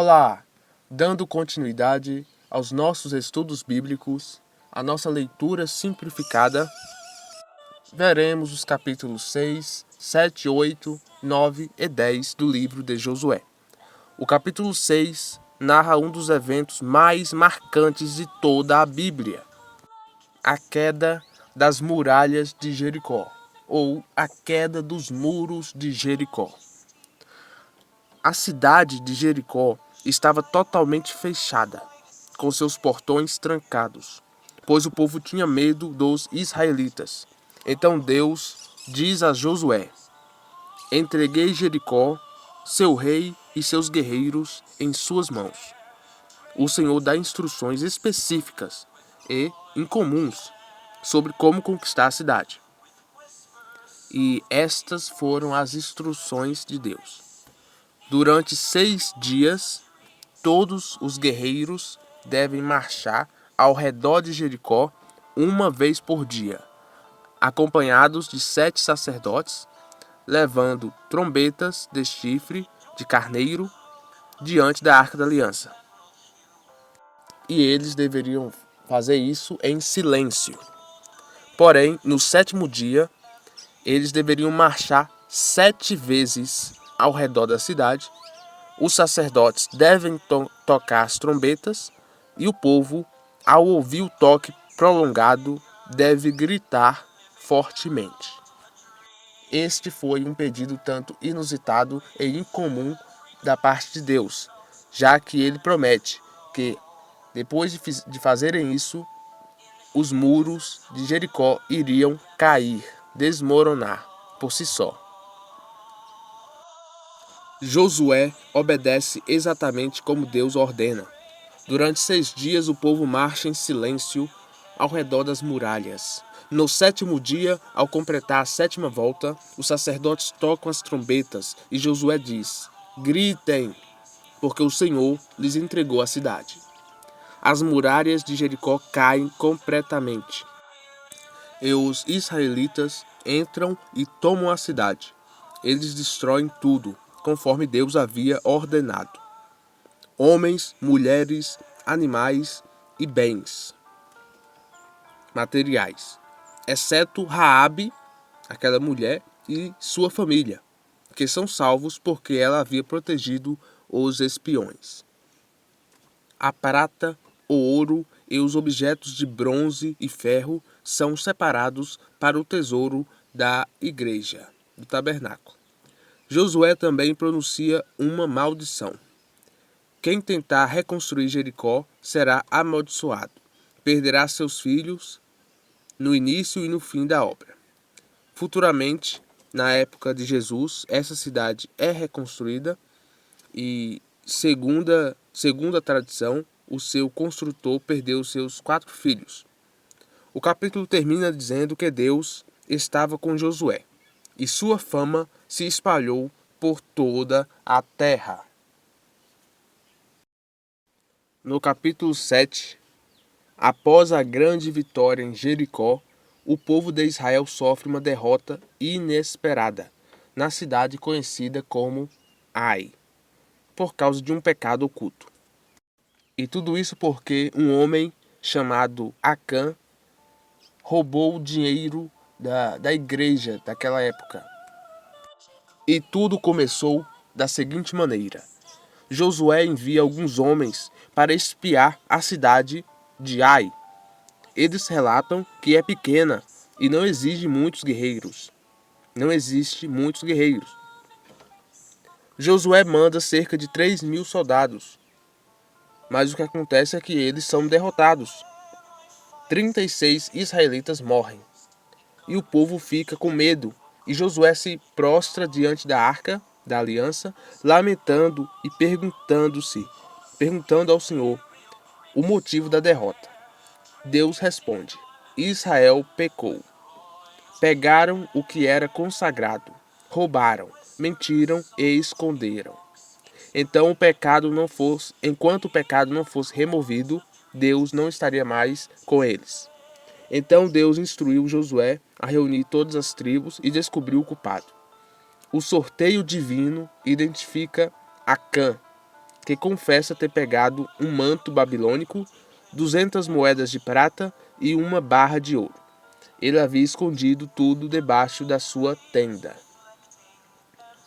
Olá! Dando continuidade aos nossos estudos bíblicos, a nossa leitura simplificada, veremos os capítulos 6, 7, 8, 9 e 10 do livro de Josué. O capítulo 6 narra um dos eventos mais marcantes de toda a Bíblia: a queda das muralhas de Jericó, ou a queda dos muros de Jericó. A cidade de Jericó estava totalmente fechada, com seus portões trancados, pois o povo tinha medo dos israelitas. Então Deus diz a Josué: entreguei Jericó, seu rei e seus guerreiros em suas mãos. O Senhor dá instruções específicas e incomuns sobre como conquistar a cidade. E estas foram as instruções de Deus. Durante 6 dias, todos os guerreiros devem marchar ao redor de Jericó uma vez por dia, acompanhados de 7 sacerdotes, levando trombetas de chifre de carneiro diante da Arca da Aliança. E eles deveriam fazer isso em silêncio. Porém, no 7º dia, eles deveriam marchar 7 vezes ao redor da cidade. Os sacerdotes devem tocar as trombetas e o povo, ao ouvir o toque prolongado, deve gritar fortemente. Este foi um pedido tanto inusitado e incomum da parte de Deus, já que ele promete que, depois de fazerem isso, os muros de Jericó iriam cair, desmoronar por si só. Josué obedece exatamente como Deus ordena. Durante 6 dias o povo marcha em silêncio ao redor das muralhas. No 7º dia, ao completar a 7ª volta, os sacerdotes tocam as trombetas e Josué diz: gritem, porque o Senhor lhes entregou a cidade. As muralhas de Jericó caem completamente e os israelitas entram e tomam a cidade. Eles destroem tudo, conforme Deus havia ordenado: homens, mulheres, animais e bens materiais, exceto Raabe, aquela mulher, e sua família, que são salvos porque ela havia protegido os espiões. A prata, o ouro e os objetos de bronze e ferro são separados para o tesouro da igreja, do tabernáculo. Josué também pronuncia uma maldição: quem tentar reconstruir Jericó será amaldiçoado, perderá seus filhos no início e no fim da obra. Futuramente, na época de Jesus, essa cidade é reconstruída e, segundo a tradição, o seu construtor perdeu seus 4 filhos. O capítulo termina dizendo que Deus estava com Josué e sua fama se espalhou por toda a terra. No capítulo 7, após a grande vitória em Jericó, o povo de Israel sofre uma derrota inesperada na cidade conhecida como Ai, por causa de um pecado oculto. E tudo isso porque um homem chamado Acã roubou o dinheiro da igreja daquela época. E tudo começou da seguinte maneira: Josué envia alguns homens para espiar a cidade de Ai. Eles relatam que é pequena e não exige muitos guerreiros. Josué manda cerca de 3.000 soldados, mas o que acontece é que eles são derrotados. 36 israelitas morrem e o povo fica com medo, e Josué se prostra diante da Arca da Aliança, lamentando e perguntando ao Senhor o motivo da derrota. Deus responde: Israel pecou. Pegaram o que era consagrado, roubaram, mentiram e esconderam. Enquanto o pecado não fosse removido, Deus não estaria mais com eles. Então Deus instruiu Josué a reunir todas as tribos e descobrir o culpado. O sorteio divino identifica Acã que confessa ter pegado um manto babilônico, 200 moedas de prata e uma barra de ouro. Ele havia escondido tudo debaixo da sua tenda.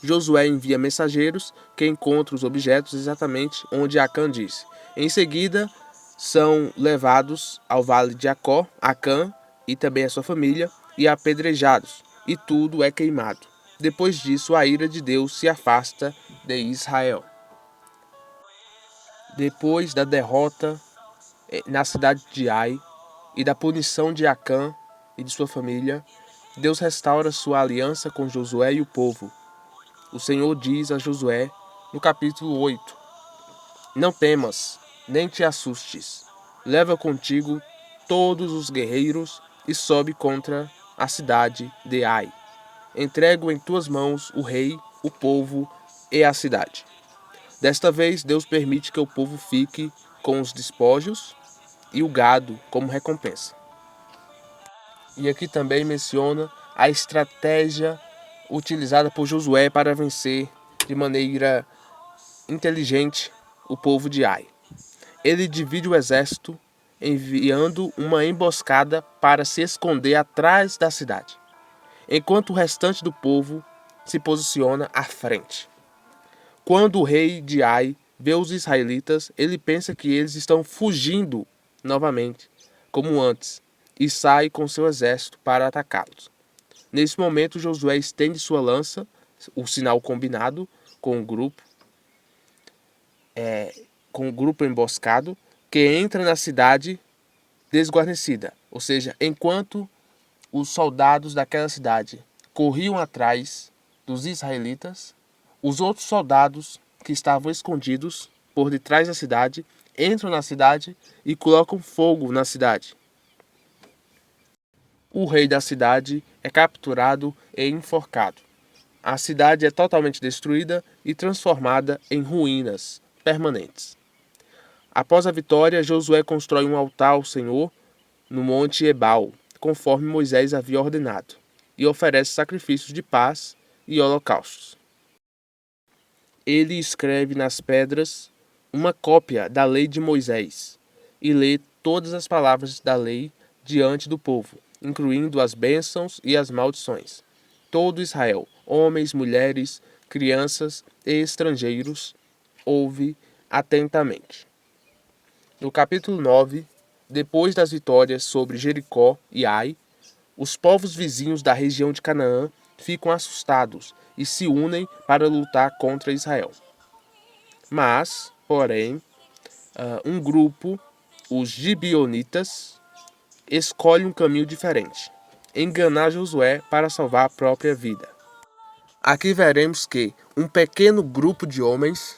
Josué envia mensageiros que encontram os objetos exatamente onde Acã disse. Em seguida, são levados ao vale de Acã e também a sua família, e apedrejados, e tudo é queimado. Depois disso, a ira de Deus se afasta de Israel. Depois da derrota na cidade de Ai e da punição de Acã e de sua família, Deus restaura sua aliança com Josué e o povo. O Senhor diz a Josué, no capítulo 8, Não temas, nem te assustes. Leva contigo todos os guerreiros e sobe contra a cidade de Ai. Entrego em tuas mãos o rei, o povo e a cidade. Desta vez, Deus permite que o povo fique com os despojos e o gado como recompensa. E aqui também menciona a estratégia utilizada por Josué para vencer de maneira inteligente o povo de Ai. Ele divide o exército, enviando uma emboscada para se esconder atrás da cidade, enquanto o restante do povo se posiciona à frente. Quando o rei de Ai vê os israelitas, ele pensa que eles estão fugindo novamente, como antes, e sai com seu exército para atacá-los. Nesse momento, Josué estende sua lança, o sinal combinado com o grupo emboscado, que entra na cidade desguarnecida. Ou seja, enquanto os soldados daquela cidade corriam atrás dos israelitas, os outros soldados que estavam escondidos por detrás da cidade entram na cidade e colocam fogo na cidade. O rei da cidade é capturado e enforcado. A cidade é totalmente destruída e transformada em ruínas permanentes. Após a vitória, Josué constrói um altar ao Senhor no monte Ebal, conforme Moisés havia ordenado, e oferece sacrifícios de paz e holocaustos. Ele escreve nas pedras uma cópia da lei de Moisés e lê todas as palavras da lei diante do povo, incluindo as bênçãos e as maldições. Todo Israel, homens, mulheres, crianças e estrangeiros, ouve atentamente. No capítulo 9, depois das vitórias sobre Jericó e Ai, os povos vizinhos da região de Canaã ficam assustados e se unem para lutar contra Israel. Mas, porém, um grupo, os gibeonitas, escolhe um caminho diferente: enganar Josué para salvar a própria vida. Aqui veremos que um pequeno grupo de homens,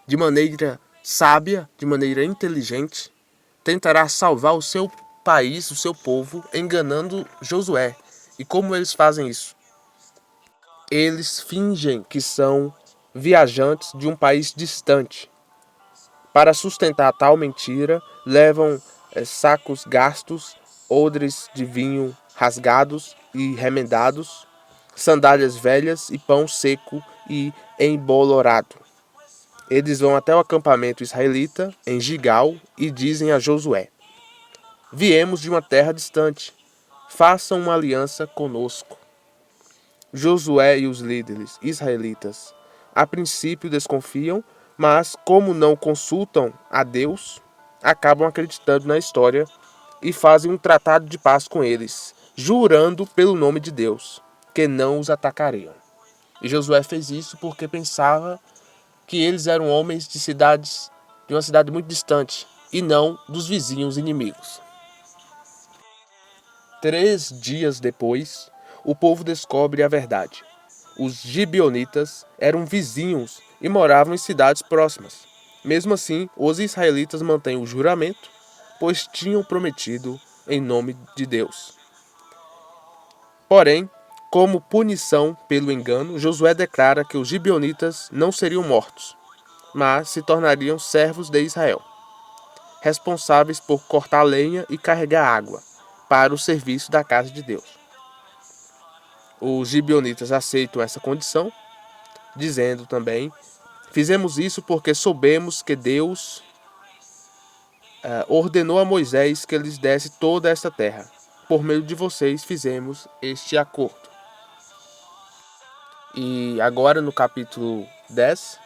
de maneira sábia, de maneira inteligente, tentará salvar o seu país, o seu povo, enganando Josué. E como eles fazem isso? Eles fingem que são viajantes de um país distante. Para sustentar tal mentira, levam sacos gastos, odres de vinho rasgados e remendados, sandálias velhas e pão seco e embolorado. Eles vão até o acampamento israelita, em Gigal, e dizem a Josué: Viemos de uma terra distante, façam uma aliança conosco. Josué e os líderes israelitas a princípio desconfiam, mas como não consultam a Deus, acabam acreditando na história e fazem um tratado de paz com eles, jurando pelo nome de Deus que não os atacariam. E Josué fez isso porque pensava que eles eram homens de uma cidade muito distante e não dos vizinhos inimigos. 3 dias depois, o povo descobre a verdade. Os gibeonitas eram vizinhos e moravam em cidades próximas. Mesmo assim, os israelitas mantêm o juramento, pois tinham prometido em nome de Deus. Porém, como punição pelo engano, Josué declara que os gibeonitas não seriam mortos, mas se tornariam servos de Israel, responsáveis por cortar lenha e carregar água para o serviço da casa de Deus. Os gibeonitas aceitam essa condição, dizendo também: Fizemos isso porque soubemos que Deus ordenou a Moisés que lhes desse toda esta terra. Por meio de vocês fizemos este acordo. E agora no capítulo 10,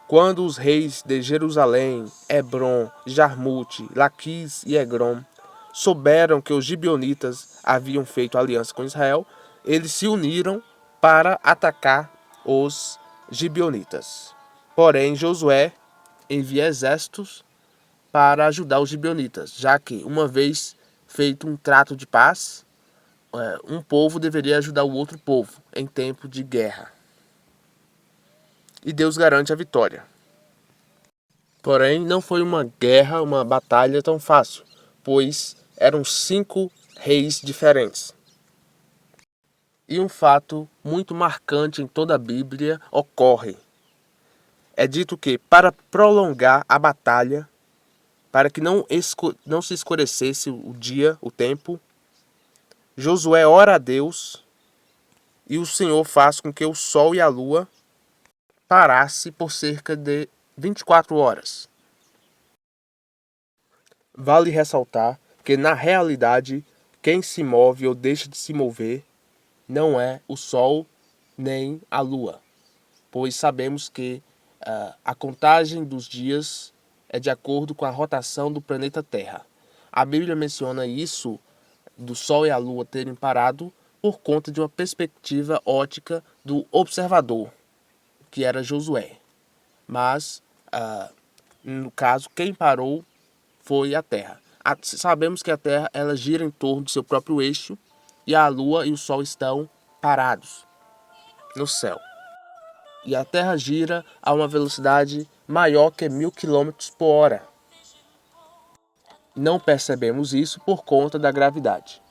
quando os reis de Jerusalém, Hebron, Jarmute, Laquis e Egrom souberam que os gibeonitas haviam feito aliança com Israel, eles se uniram para atacar os gibeonitas. Porém, Josué envia exércitos para ajudar os gibeonitas, já que, uma vez feito um trato de paz, um povo deveria ajudar o outro povo em tempo de guerra. E Deus garante a vitória. Porém, não foi uma guerra, uma batalha tão fácil, pois eram 5 reis diferentes. E um fato muito marcante em toda a Bíblia ocorre. É dito que, para prolongar a batalha, para que não se escurecesse o dia, o tempo, Josué ora a Deus e o Senhor faz com que o sol e a lua parasse por cerca de 24 horas. Vale ressaltar que, na realidade, quem se move ou deixa de se mover não é o sol nem a lua, pois sabemos que a contagem dos dias é de acordo com a rotação do planeta Terra. A Bíblia menciona isso, do sol e a lua terem parado, por conta de uma perspectiva ótica do observador, que era Josué. Mas, no caso, quem parou foi a Terra. Sabemos que a Terra ela gira em torno do seu próprio eixo e a Lua e o Sol estão parados no céu. E a Terra gira a uma velocidade maior que 1000 km por hora. Não percebemos isso por conta da gravidade.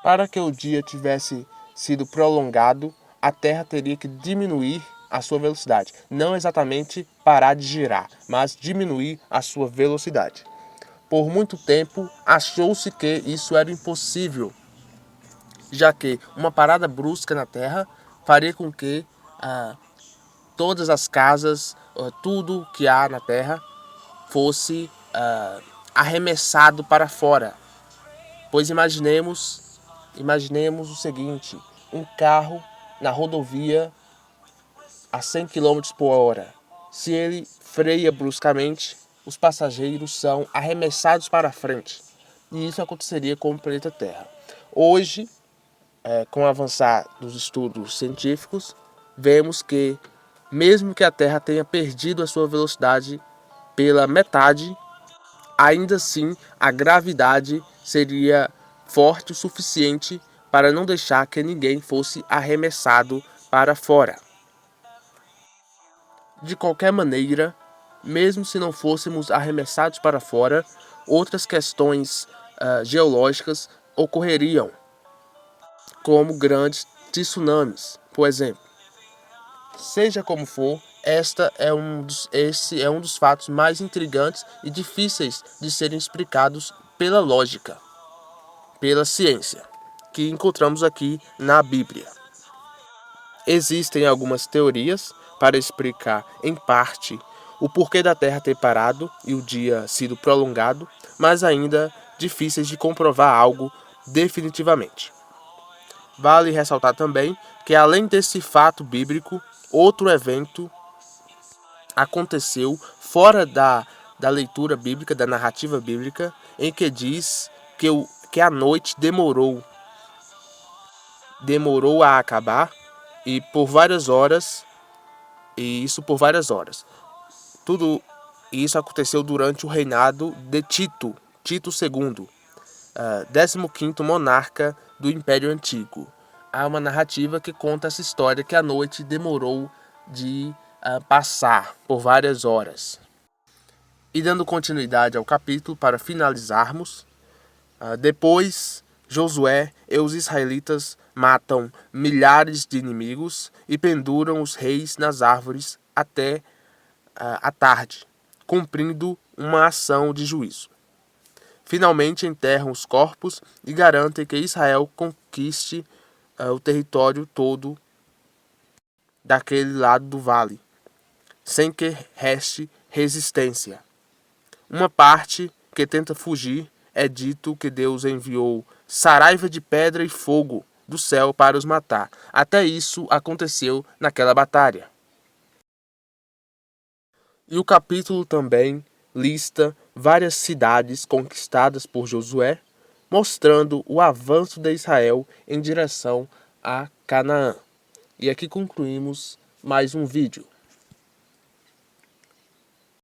Para que o dia tivesse sido prolongado, a Terra teria que diminuir a sua velocidade. Não exatamente parar de girar, mas diminuir a sua velocidade. Por muito tempo, achou-se que isso era impossível, já que uma parada brusca na Terra faria com que todas as casas, tudo que há na Terra, fosse arremessado para fora. Pois imaginemos o seguinte: um carro na rodovia a 100 km por hora. Se ele freia bruscamente, os passageiros são arremessados para frente. E isso aconteceria com o planeta Terra. Hoje, com o avançar dos estudos científicos, vemos que, mesmo que a Terra tenha perdido a sua velocidade pela metade, ainda assim a gravidade seria forte o suficiente para não deixar que ninguém fosse arremessado para fora. De qualquer maneira, mesmo se não fôssemos arremessados para fora, outras questões geológicas ocorreriam, como grandes tsunamis, por exemplo. Seja como for, esse é um dos fatos mais intrigantes e difíceis de serem explicados pela lógica, pela ciência, que encontramos aqui na Bíblia. Existem algumas teorias para explicar, em parte, o porquê da Terra ter parado e o dia sido prolongado, mas ainda difíceis de comprovar algo definitivamente. Vale ressaltar também que, além desse fato bíblico, outro evento aconteceu fora da leitura bíblica, da narrativa bíblica, em que diz que a noite demorou a acabar e por várias horas. Tudo isso aconteceu durante o reinado de Tito II, 15º monarca do Império Antigo. Há uma narrativa que conta essa história, que a noite demorou de passar por várias horas. E dando continuidade ao capítulo, para finalizarmos, depois Josué e os israelitas matam milhares de inimigos e penduram os reis nas árvores até a tarde, cumprindo uma ação de juízo. Finalmente enterram os corpos e garantem que Israel conquiste o território todo daquele lado do vale, sem que reste resistência. Uma parte que tenta fugir, é dito que Deus enviou saraiva de pedra e fogo do céu para os matar. Até isso aconteceu naquela batalha. E o capítulo também lista várias cidades conquistadas por Josué, mostrando o avanço de Israel em direção a Canaã. E aqui concluímos mais um vídeo.